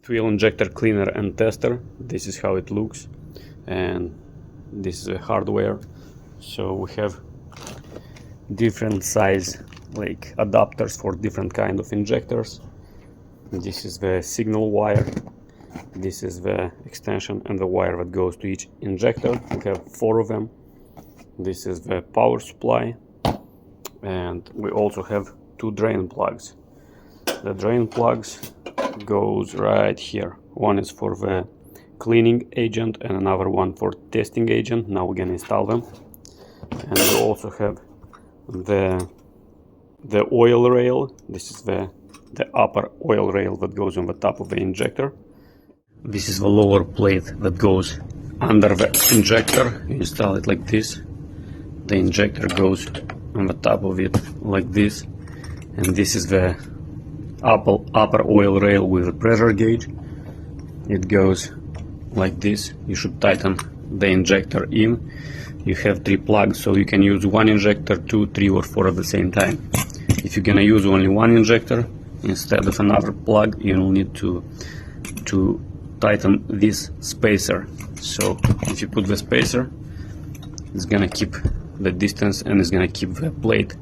fuel injector cleaner and tester. This is how it looks, and this is the hardware. So we have different size like adapters for different kind of injectors. This is the signal wire, this is the extension and the wire that goes to each injector. We have 4 of them. This is the power supply, and we also have 2 drain plugs. The drain plugs goes right here. One is for the cleaning agent and another one for testing agent. Now we're gonna install them. And we also have the oil rail. This is the upper oil rail that goes on the top of the injector. This is the lower plate that goes under the injector. You install it like this. The injector goes on the top of it like this, and this is the upper oil rail with a pressure gauge. It goes like this. You should tighten the injector in. You have 3 plugs, so you can use 1 injector, 2, 3 or 4 at the same time. If you're gonna use only 1 injector instead of another plug, you will need to tighten this spacer. So if you put the spacer, it's gonna keep the distance and it's gonna keep the plate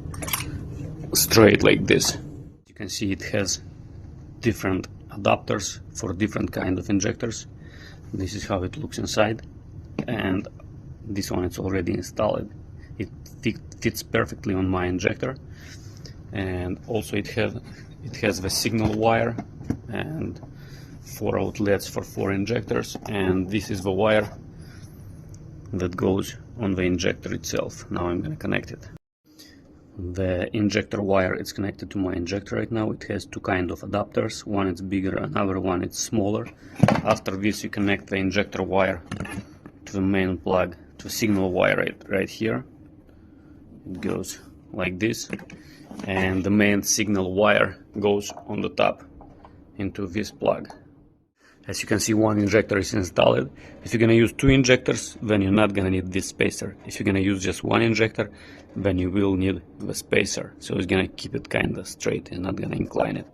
straight like this. You can see it has different adapters for different kind of injectors. This is how it looks inside, and this one is already installed. It fits perfectly on my injector, and also it has the signal wire and 4 outlets for 4 injectors, and this is the wire that goes on the injector itself. Now I'm gonna connect it. The injector wire is connected to my injector right now. It has 2 kind of adapters. One is bigger, another one is smaller. After this you connect the injector wire to the main plug, to signal wire right here. It goes like this, and the main signal wire goes on the top into this plug. As you can see, 1 injector is installed. If you're gonna use 2 injectors, then you're not gonna need this spacer. If you're gonna use just 1 injector, then you will need the spacer. So it's gonna keep it kinda straight and not gonna incline it.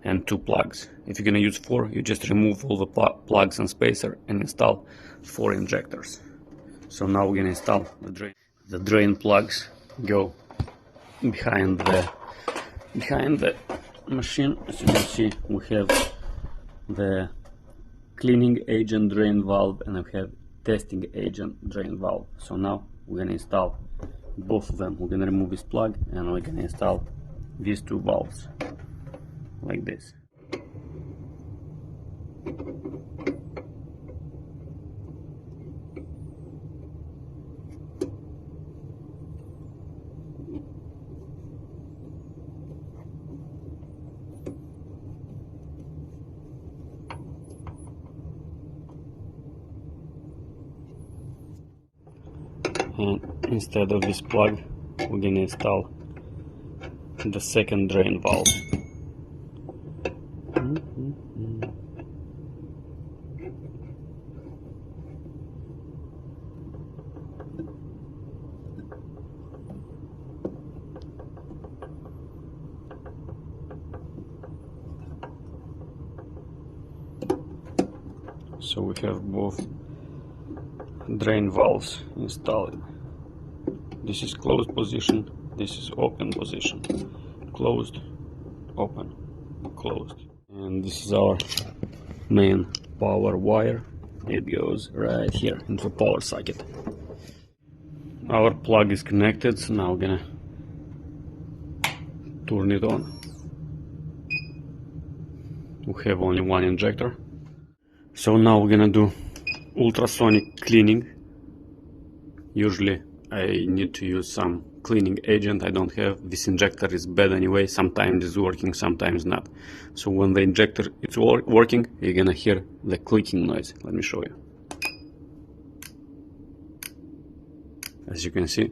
And 2 plugs. If you're gonna use 4, you just remove all the plugs and spacer and install 4 injectors. So now we're gonna install the drain. The drain plugs go behind the machine. As you can see, we have the cleaning agent drain valve and we have testing agent drain valve. So now we're gonna install both of them. We're gonna remove this plug and we're gonna install these 2 valves like this. And instead of this plug, we're gonna install the second drain valve. So we have both drain valves installed. This is closed position, this is open position. Closed, open, closed. And this is our main power wire. It goes right here into the power socket. Our plug is connected, so now we're gonna turn it on. We have only 1 injector. So now we're gonna do ultrasonic cleaning. Usually I need to use some cleaning agent. I don't have. This injector is bad anyway. Sometimes it's working, sometimes not. So when the injector is working, you're gonna hear the clicking noise. Let me show you. As you can see,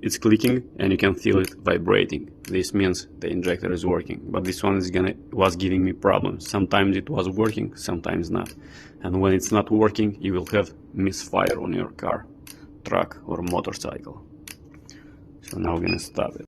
it's clicking and you can feel it vibrating. This means the injector is working, but this one was giving me problems. Sometimes it was working, sometimes not. And when it's not working, you will have misfire on your car, truck or motorcycle. So now we're gonna stop it.